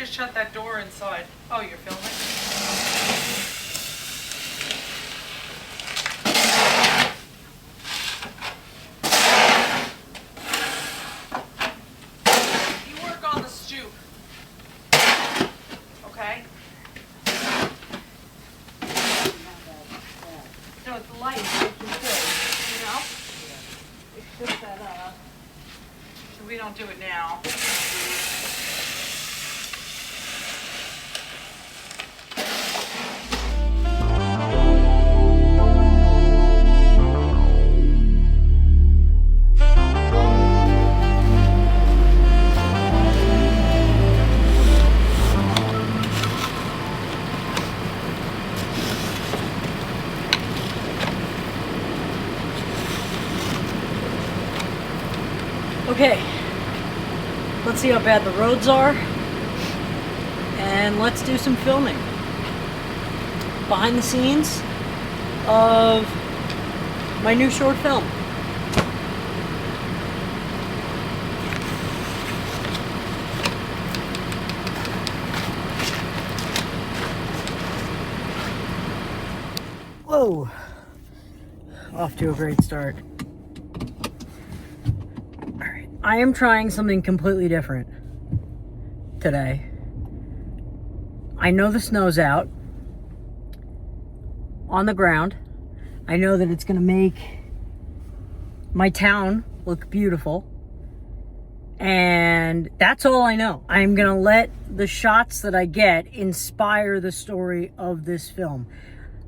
just shut that door inside? Oh, you're filming? You work on the stoop. Okay? No, it's the light. It's good, you know? It's just that, we don't do it now. Okay, let's see how bad the roads are, and let's do some filming. Behind the scenes of my new short film. Whoa, off to a great start. I am trying something completely different today. I know the snow's out on the ground. I know that it's gonna make my town look beautiful. And that's all I know. I'm gonna let the shots that I get inspire the story of this film.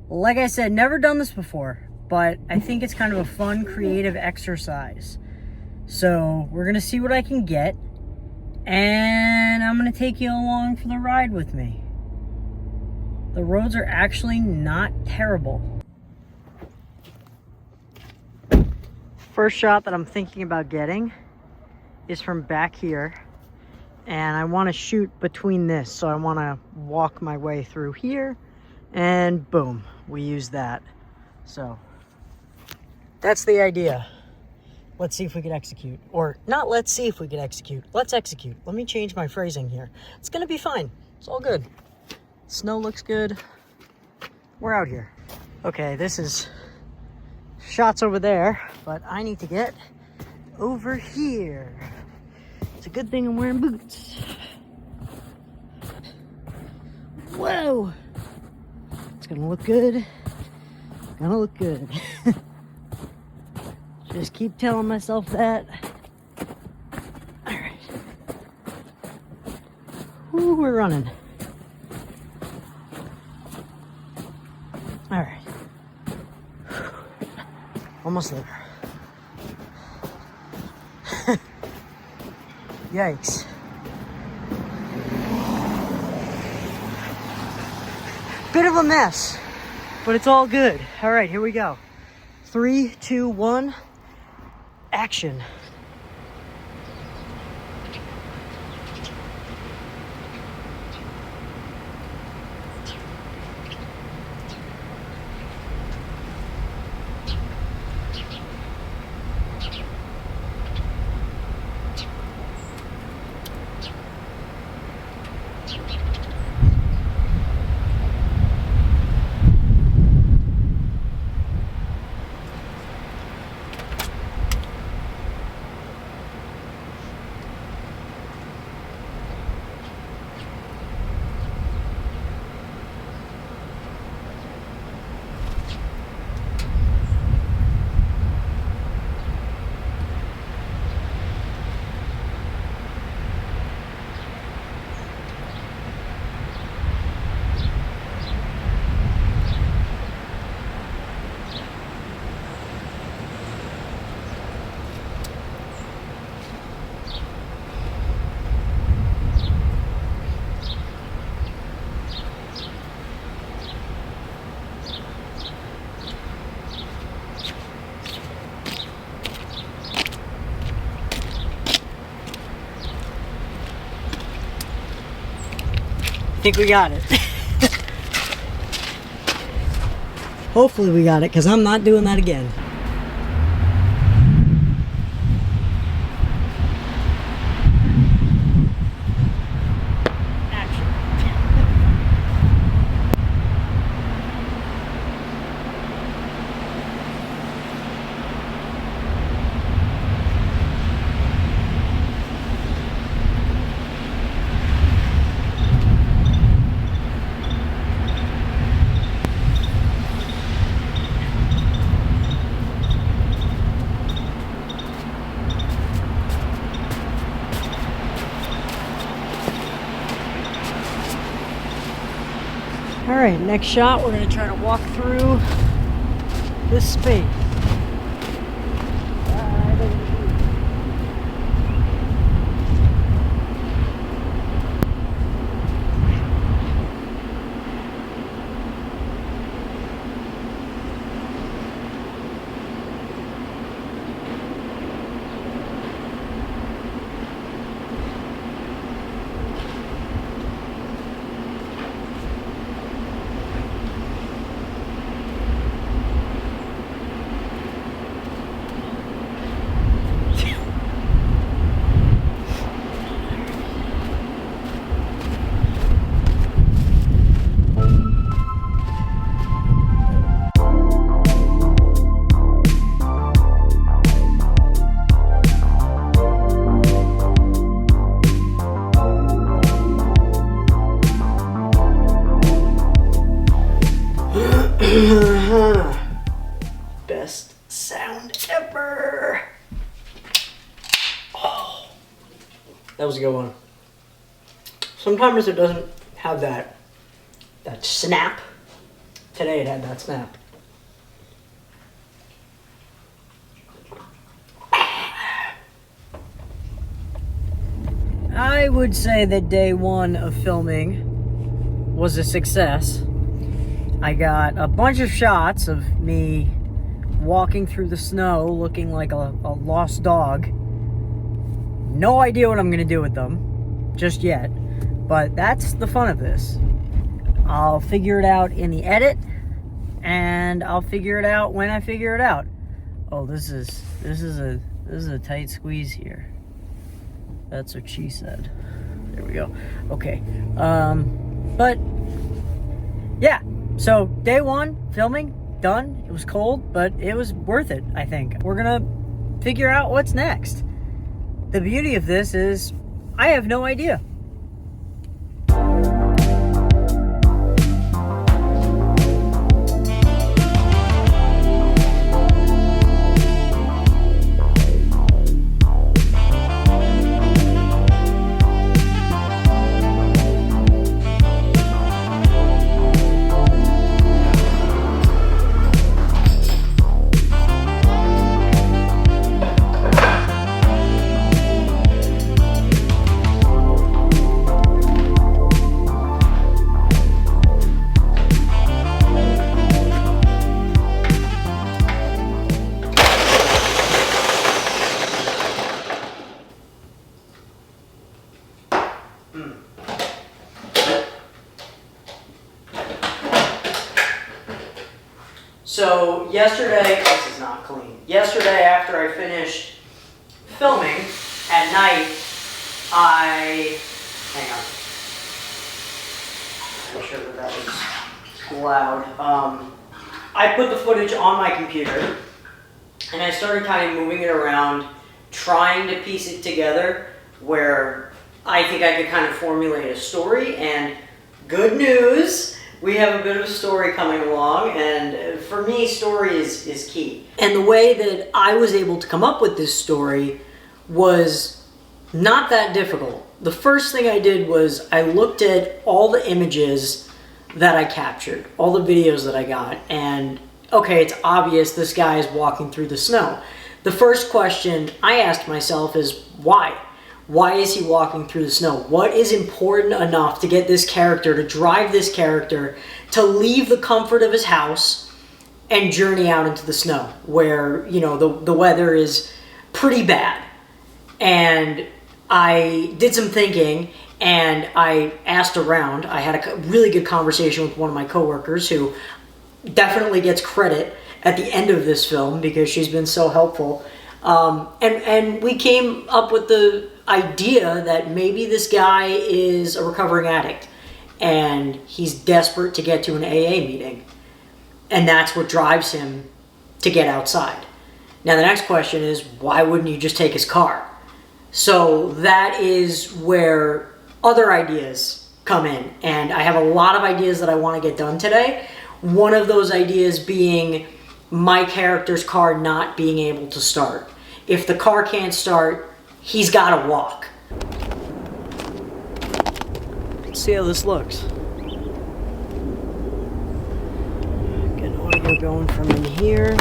Like I said, never done this before, but I think it's kind of a fun, creative exercise. So we're gonna see what I can get, and I'm gonna take you along for the ride with me. The roads are actually not terrible. First shot that I'm thinking about getting is from back here, and I want to shoot between this, so I want to walk my way through here, and boom, we use that. So that's the idea. Let's see if we can execute. Or not let's see if we can execute. Let's execute. Let me change my phrasing here. It's gonna be fine. It's all good. Snow looks good. We're out here. Okay, this is shots over there, but I need to get over here. It's a good thing I'm wearing boots. Whoa! It's gonna look good. Gonna look good. Just keep telling myself that. All right. Ooh, we're running. All right. Almost there. Yikes. Bit of a mess, but it's all good. All right, here we go. 3, 2, 1. Action. think we got it. Hopefully we got it, because I'm not doing that again. Action. right, next shot, we're gonna try to walk through this space. Best sound ever. Oh, that was a good one. Sometimes it doesn't have that snap. Today it had that snap. I would say that day one of filming was a success. I got a bunch of shots of me walking through the snow looking like a lost dog. No idea what I'm gonna do with them just yet, but that's the fun of this. I'll figure it out in the edit, and I'll figure it out when I figure it out. Oh, this is a tight squeeze here. That's what she said. There we go. Okay. But yeah. So day one, filming, done. It was cold, but it was worth it, I think. We're gonna figure out what's next. The beauty of this is I have no idea. So yesterday, this is not clean. Yesterday after I finished filming at night, hang on. I'm sure that was loud. I put the footage on my computer and I started kind of moving it around, trying to piece it together where I think I could kind of formulate a story. And good news, we have a bit of a story coming along, and for me, story is key. And the way that I was able to come up with this story was not that difficult. The first thing I did was I looked at all the images that I captured, all the videos that I got, and okay, it's obvious this guy is walking through the snow. The first question I asked myself is why? Why is he walking through the snow? What is important enough to get this character, to drive this character to leave the comfort of his house and journey out into the snow where, you know, the weather is pretty bad? And I did some thinking and I asked around. I had a really good conversation with one of my coworkers who definitely gets credit at the end of this film because she's been so helpful. And we came up with the idea that maybe this guy is a recovering addict and he's desperate to get to an AA meeting, and that's what drives him to get outside. Now the next question is, why wouldn't you just take his car? So that is where other ideas come in, and I have a lot of ideas that I want to get done today. One of those ideas being my character's car not being able to start. If the car can't start, he's got to walk. Let's see how this looks. We're going from in here.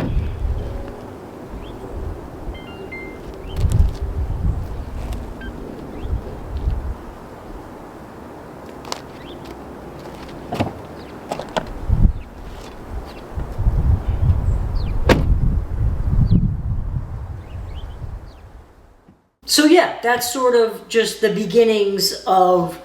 So yeah, that's sort of just the beginnings of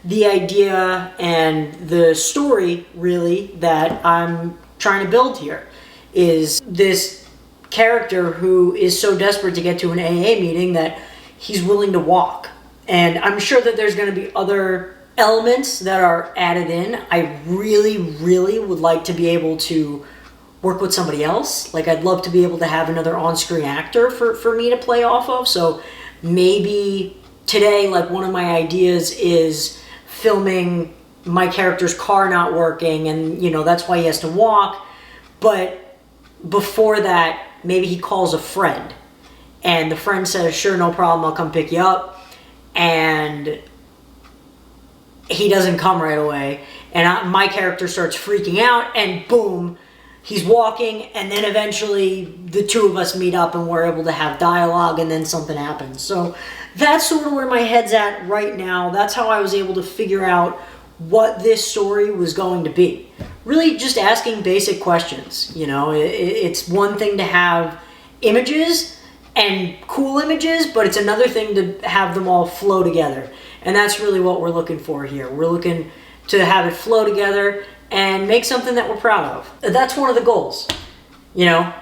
the idea and the story, really, that I'm trying to build here. Is this character who is so desperate to get to an AA meeting that he's willing to walk. And I'm sure that there's going to be other elements that are added in. I really, really would like to be able to work with somebody else. Like, I'd love to be able to have another on-screen actor for me to play off of. So maybe today, like, one of my ideas is filming my character's car not working, and, you know, that's why he has to walk. But before that, maybe he calls a friend, and the friend says, sure, no problem, I'll come pick you up. And he doesn't come right away, and my character starts freaking out, and boom, he's walking, and then eventually the two of us meet up and we're able to have dialogue, and then something happens. So that's sort of where my head's at right now. That's how I was able to figure out what this story was going to be. Really just asking basic questions. You know, it's one thing to have images and cool images, but it's another thing to have them all flow together. And that's really what we're looking for here. We're looking to have it flow together and make something that we're proud of. That's one of the goals, you know,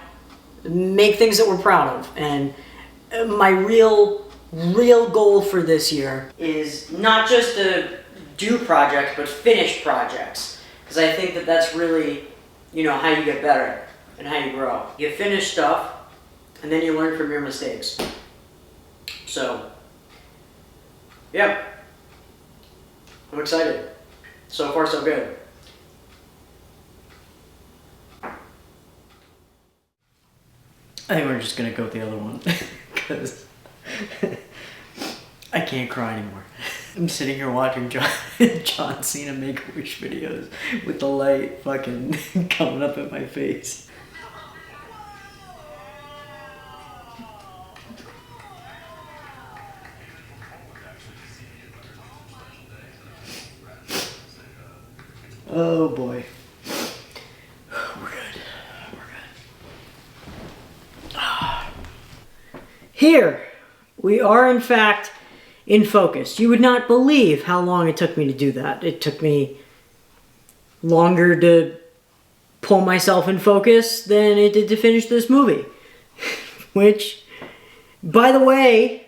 make things that we're proud of. And my real goal for this year is not just to do projects, but finish projects. Because I think that that's really, you know, how you get better and how you grow. You finish stuff, and then you learn from your mistakes. So, yeah, I'm excited. So far, so good. I think we're just gonna go with the other one because I can't cry anymore. I'm sitting here watching John Cena Make-A-Wish videos with the light fucking coming up at my face. Oh boy. We're good. Here, we are in fact in focus. You would not believe how long it took me to do that. It took me longer to pull myself in focus than it did to finish this movie. Which, by the way,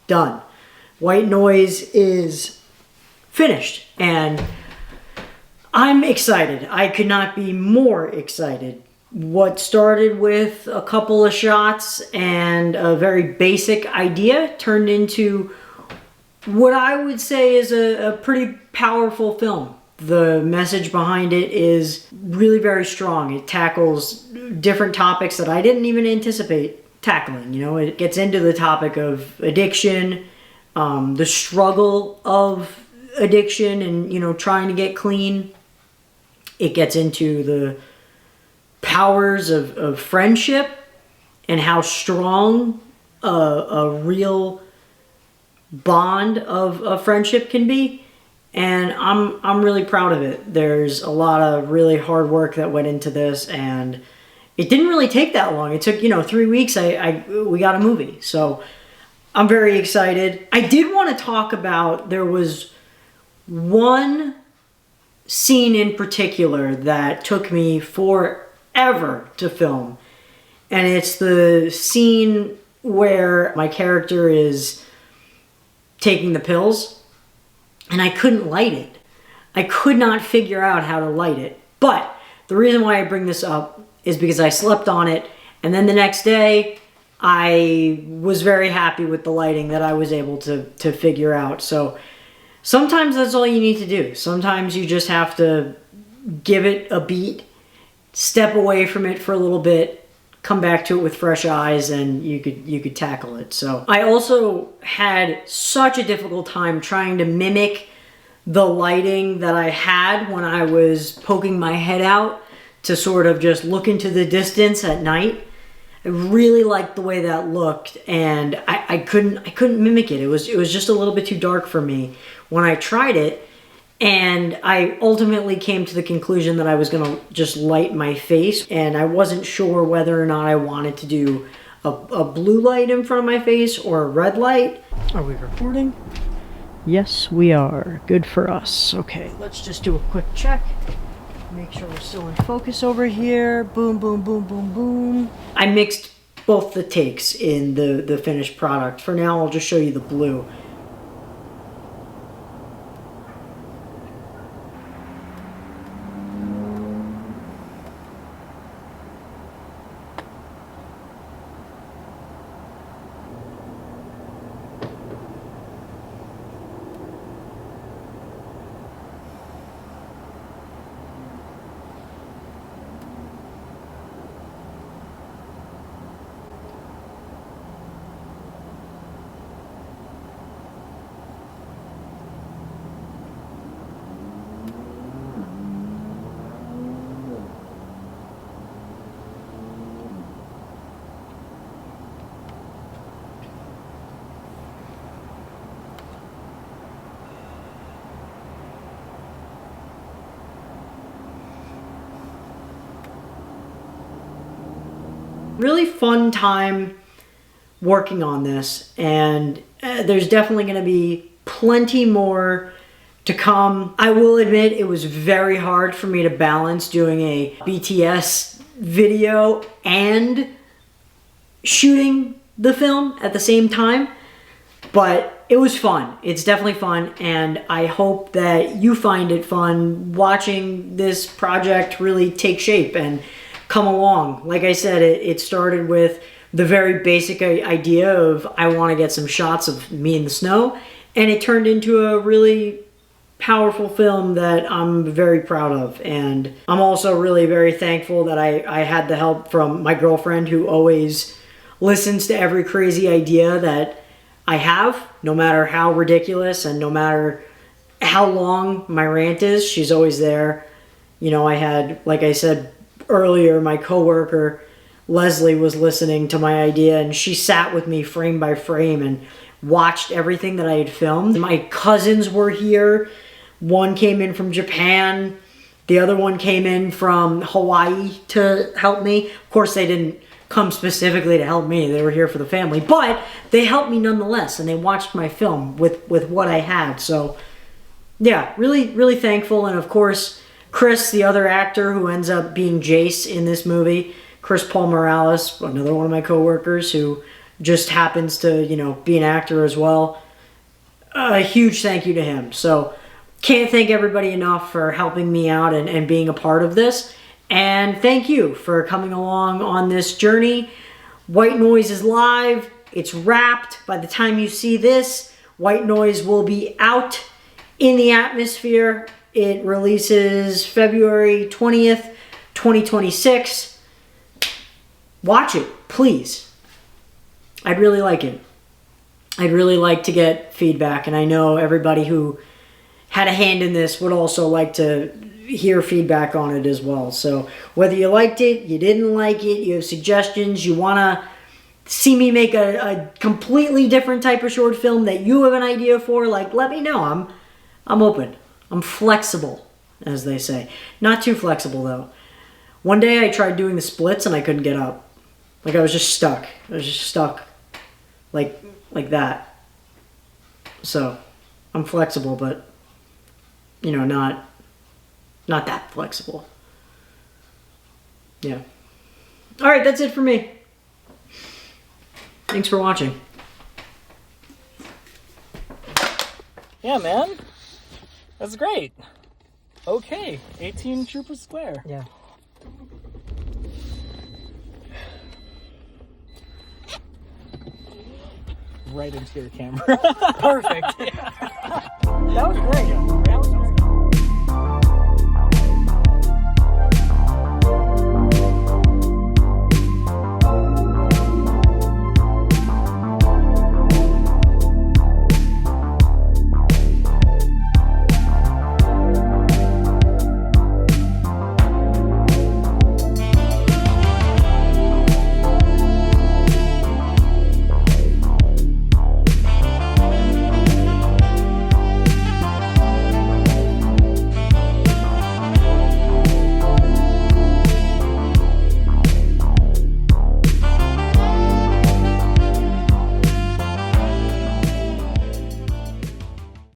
done. White Noise is finished, and I'm excited. I could not be more excited. What started with a couple of shots and a very basic idea turned into what I would say is a pretty powerful film. The message behind it is really very strong. It tackles different topics that I didn't even anticipate tackling. You know, it gets into the topic of addiction, the struggle of addiction and, you know, trying to get clean. It gets into the powers of friendship and how strong a real bond of friendship can be. And I'm really proud of it. There's a lot of really hard work that went into this, and it didn't really take that long. It took, you know, 3 weeks. We got a movie, so I'm very excited. I did want to talk about, there was one scene in particular that took me forever to film, and it's the scene where my character is taking the pills, and I couldn't light it. I could not figure out how to light it. But the reason why I bring this up is because I slept on it, and then the next day I was very happy with the lighting that I was able to figure out. So sometimes that's all you need to do. Sometimes you just have to give it a beat, step away from it for a little bit, come back to it with fresh eyes, and you could tackle it. So I also had such a difficult time trying to mimic the lighting that I had when I was poking my head out to sort of just look into the distance at night. I really liked the way that looked, and I couldn't mimic it. It was just a little bit too dark for me when I tried it, and I ultimately came to the conclusion that I was gonna just light my face, and I wasn't sure whether or not I wanted to do a blue light in front of my face or a red light. Are we recording? Yes, we are. Good for us. Okay, let's just do a quick check. Make sure we're still in focus over here. Boom, boom, boom, boom, boom. I mixed both the takes in the finished product. For now, I'll just show you the blue. Really fun time working on this, and there's definitely going to be plenty more to come. I will admit it was very hard for me to balance doing a BTS video and shooting the film at the same time, but it was fun. It's definitely fun, and I hope that you find it fun watching this project really take shape and come along. Like I said, it started with the very basic idea of I want to get some shots of me in the snow, and it turned into a really powerful film that I'm very proud of. And I'm also really very thankful that I had the help from my girlfriend, who always listens to every crazy idea that I have, no matter how ridiculous and no matter how long my rant is. She's always there. You know, I had, like I said earlier, my coworker Leslie was listening to my idea, and she sat with me frame by frame and watched everything that I had filmed. My cousins were here. One came in from Japan. The other one came in from Hawaii to help me. Of course, they didn't come specifically to help me. They were here for the family, but they helped me nonetheless, and they watched my film with what I had. So yeah, really thankful. And of course, Chris, the other actor who ends up being Jace in this movie, Chris Paul Morales, another one of my coworkers who just happens to, you know, be an actor as well. A huge thank you to him. So can't thank everybody enough for helping me out and being a part of this. And thank you for coming along on this journey. White Noise is live. It's wrapped. By the time you see this, White Noise will be out in the atmosphere. It releases February 20th, 2026. Watch it, please. I'd really like it. I'd really like to get feedback, and I know everybody who had a hand in this would also like to hear feedback on it as well. So whether you liked it, you didn't like it, you have suggestions, you want to see me make a completely different type of short film that you have an idea for, like, let me know. I'm open. I'm flexible, as they say. Not too flexible, though. One day I tried doing the splits and I couldn't get up. Like, I was just stuck. I was just stuck like that. So, I'm flexible, but, you know, not that flexible. Yeah. Alright, that's it for me. Thanks for watching. Yeah, man. That's great. Okay, 18 Trooper Square. Yeah. Right into your camera. Perfect. That was great.